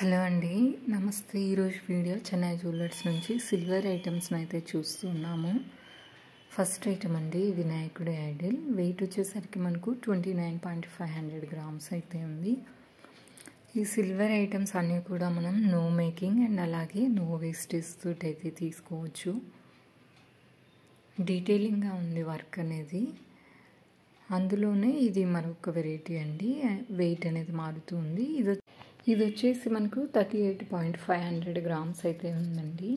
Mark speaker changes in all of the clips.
Speaker 1: Hello అండి, నమస్తే. ఈరోజు వీడియో చెన్నై జ్యువెలర్స్ నుంచి సిల్వర్ ఐటమ్స్ని అయితే చూస్తున్నాము. ఫస్ట్ ఐటమ్ అండి, వినాయకుడి ఐడల్. వెయిట్ వచ్చేసరికి మనకు 29.500 గ్రామ్స్ అయితే ఉంది. ఈ సిల్వర్ ఐటమ్స్ అన్నీ కూడా మనం నో మేకింగ్ అండ్ అలాగే నో వేస్టేజ్ తోటి అయితే తీసుకోవచ్చు. డీటెయిలింగ్గా ఉంది వర్క్ అనేది. అందులోనే ఇది మరొక వెరైటీ అండి. వెయిట్ అనేది మారుతూ ఉంది. ఇది వచ్చేసి మనకు 38.500 గ్రామ్స్ అయితే ఉందండి.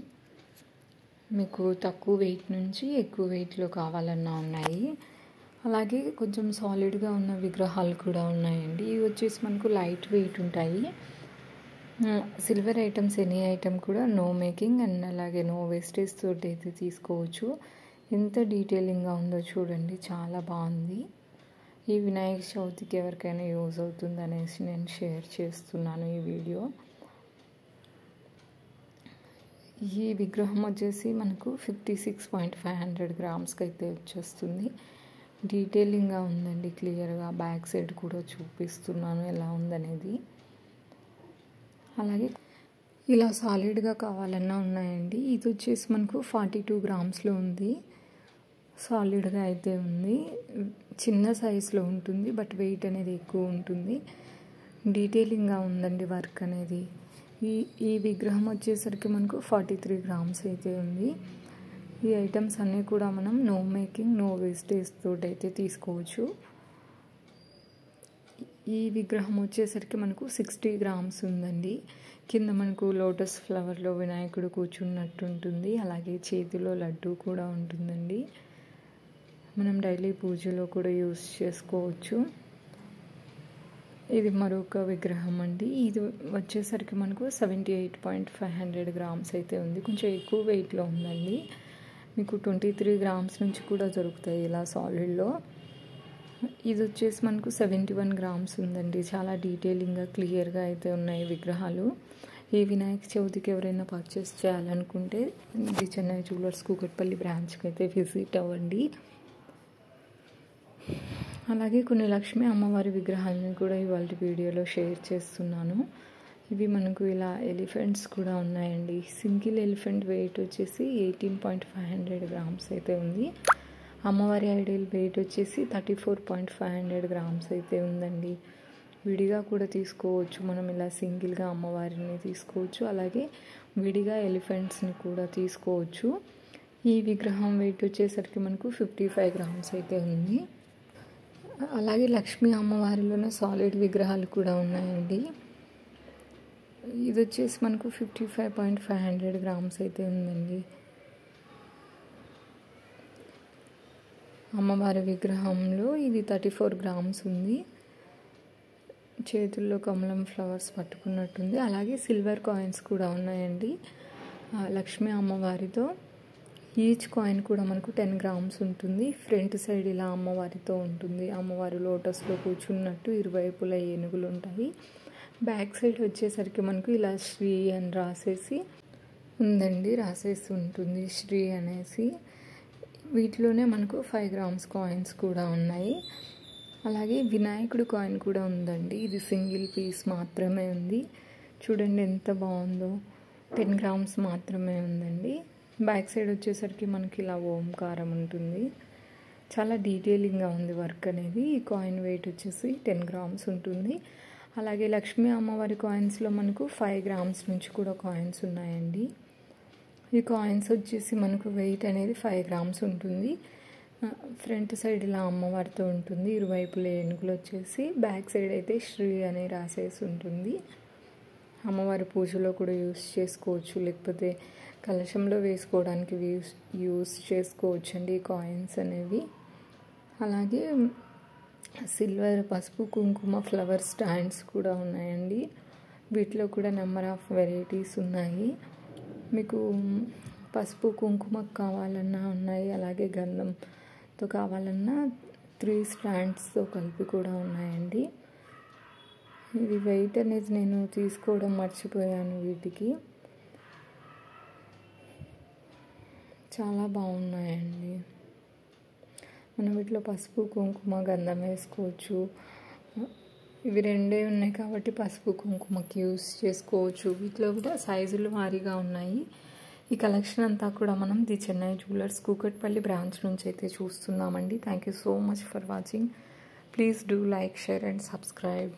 Speaker 1: మీకు తక్కువ వెయిట్ నుంచి ఎక్కువ వెయిట్లో కావాలన్నా ఉన్నాయి. అలాగే కొంచెం సాలిడ్గా ఉన్న విగ్రహాలు కూడా ఉన్నాయండి. ఇవి వచ్చేసి మనకు లైట్ వెయిట్ ఉంటాయి. సిల్వర్ ఐటమ్స్ ఎనీ ఐటమ్ కూడా నో మేకింగ్ అండ్ అలాగే నో వేస్టేజ్ తోటి అయితే తీసుకోవచ్చు. ఎంత డీటెయిలింగ్గా ఉందో చూడండి, చాలా బాగుంది. ఈ వినాయక చవితికి ఎవరికైనా యూజ్ అవుతుంది అనేసి నేను షేర్ చేస్తున్నాను ఈ వీడియో. ఈ విగ్రహం వచ్చేసి మనకు 56.500 గ్రామ్స్కి అయితే వచ్చేస్తుంది. డీటెయిలింగ్గా ఉందండి, క్లియర్గా. బ్యాక్ సైడ్ కూడా చూపిస్తున్నాను ఎలా ఉందనేది. అలాగే ఇలా సాలిడ్గా కావాలన్నా ఉన్నాయండి. ఇది వచ్చేసి మనకు 42 గ్రామ్స్లో ఉంది. సాలిడ్గా అయితే ఉంది. చిన్న సైజులో ఉంటుంది, బట్ వెయిట్ అనేది ఎక్కువ ఉంటుంది. డీటెయిలింగ్గా ఉందండి వర్క్ అనేది. ఈ విగ్రహం వచ్చేసరికి మనకు 43 గ్రామ్స్ అయితే ఉంది. ఈ ఐటమ్స్ అన్నీ కూడా మనం నో మేకింగ్ నో వేస్టేజ్ తోటి అయితే తీసుకోవచ్చు. ఈ విగ్రహం వచ్చేసరికి మనకు 60 గ్రామ్స్ ఉందండి. కింద మనకు లోటస్ ఫ్లవర్లో వినాయకుడు కూర్చున్నట్టు ఉంటుంది. అలాగే చేతిలో లడ్డు కూడా ఉంటుందండి. మనం డైలీ పూజలో కూడా యూస్ చేసుకోవచ్చు. ఇది మరొక విగ్రహం అండి. ఇది వచ్చేసరికి మనకు 78.500 గ్రామ్స్ అయితే ఉంది. కొంచెం ఎక్కువ వెయిట్లో ఉందండి. మీకు 23 గ్రామ్స్ నుంచి కూడా దొరుకుతాయి ఇలా సాలిడ్లో. ఇది వచ్చేసి మనకు 71 గ్రామ్స్ ఉందండి. చాలా డీటెయిలింగ్గా క్లియర్గా అయితే ఉన్నాయి విగ్రహాలు. ఈ వినాయక చవితికి ఎవరైనా పర్చేస్ చేయాలనుకుంటే ఇది చెన్నై జ్యువెలర్స్ కూకట్పల్లి బ్రాంచ్కి అయితే విజిట్ అవ్వండి. అలాగే కొన్ని లక్ష్మీ అమ్మవారి విగ్రహాలను కూడా ఇవాళ వీడియోలో షేర్ చేస్తున్నాను. ఇవి మనకు ఇలా ఎలిఫెంట్స్ కూడా ఉన్నాయండి. సింగిల్ ఎలిఫెంట్ వెయిట్ వచ్చేసి 18.500 గ్రామ్స్ అయితే ఉంది. అమ్మవారి ఐడల్ వెయిట్ వచ్చేసి 34.500 గ్రామ్స్ అయితే ఉందండి. విడిగా కూడా తీసుకోవచ్చు. మనం ఇలా సింగిల్గా అమ్మవారిని తీసుకోవచ్చు, అలాగే విడిగా ఎలిఫెంట్స్ని కూడా తీసుకోవచ్చు. ఈ విగ్రహం వెయిట్ వచ్చేసరికి మనకు 55 గ్రామ్స్ అయితే ఉంది. అలాగే లక్ష్మీ అమ్మవారిలోనే సాలిడ్ విగ్రహాలు కూడా ఉన్నాయండి. ఇది వచ్చేసి మనకు 55.500 గ్రామ్స్ అయితే ఉందండి. అమ్మవారి విగ్రహంలో ఇది 34 గ్రామ్స్ ఉంది. చేతుల్లో కమలం ఫ్లవర్స్ పట్టుకున్నట్టుంది. అలాగే సిల్వర్ కాయిన్స్ కూడా ఉన్నాయండి లక్ష్మీ అమ్మవారితో. ఈచ్ కాయిన్ కూడా మనకు 10 గ్రామ్స్ ఉంటుంది. ఫ్రంట్ సైడ్ ఇలా అమ్మవారితో ఉంటుంది. అమ్మవారి లోటస్లో కూర్చున్నట్టు ఇరువైపులా ఏనుగులు ఉంటాయి. బ్యాక్ సైడ్ వచ్చేసరికి మనకు ఇలా శ్రీ అని రాసేసి ఉందండి, రాసేసి ఉంటుంది శ్రీ అనేసి. వీటిలోనే మనకు 5 గ్రామ్స్ కాయిన్స్ కూడా ఉన్నాయి. అలాగే వినాయకుడు కాయిన్ కూడా ఉందండి. ఇది సింగిల్ పీస్ మాత్రమే ఉంది. చూడండి ఎంత బాగుందో. 10 గ్రామ్స్ మాత్రమే ఉందండి. బ్యాక్ సైడ్ వచ్చేసరికి మనకి ఇలా ఓంకారం ఉంటుంది. చాలా డీటెయిలింగ్గా ఉంది వర్క్ అనేది. ఈ కాయిన్ వెయిట్ వచ్చేసి 10 గ్రామ్స్ ఉంటుంది. అలాగే లక్ష్మీ అమ్మవారి కాయిన్స్లో మనకు 5 గ్రామ్స్ నుంచి కూడా కాయిన్స్ ఉన్నాయండి. ఈ కాయిన్స్ వచ్చేసి మనకు వెయిట్ అనేది 5 గ్రామ్స్ ఉంటుంది. ఫ్రంట్ సైడ్ ఇలా అమ్మవారితో ఉంటుంది. ఇరువైపుల ఏనుగులు వచ్చేసి. బ్యాక్ సైడ్ అయితే శ్రీ అని రాసేసి ఉంటుంది. అమ్మవారి పూజలో కూడా యూస్ చేసుకోవచ్చు, లేకపోతే కలశంలో వేసుకోవడానికి యూస్ చేసుకోవచ్చు అండి ఈ కాయిన్స్ అనేవి. అలాగే సిల్వర్ పసుపు కుంకుమ ఫ్లవర్ స్టాండ్స్ కూడా ఉన్నాయండి. వీటిలో కూడా నెంబర్ ఆఫ్ వెరైటీస్ ఉన్నాయి. మీకు పసుపు కుంకుమ కావాలన్నా ఉన్నాయి, అలాగే గంధంతో కావాలన్నా 3 స్టాండ్స్తో కలిపి కూడా ఉన్నాయండి. ఇది వెయిట్ అనేది నేను తీసుకోవడం మర్చిపోయాను. వీటికి చాలా బాగున్నాయండి. మనం వీటిలో పసుపు కుంకుమ గంధం వేసుకోవచ్చు. ఇవి రెండే ఉన్నాయి కాబట్టి పసుపు కుంకుమకి యూస్ చేసుకోవచ్చు. వీటిలో కూడా సైజులు వారీగా ఉన్నాయి. ఈ కలెక్షన్ అంతా కూడా మనం the Chennai jewellers Kukatpally branch నుంచి అయితే చూస్తున్నామండి. Thank you so much for watching. Please do like, share and subscribe.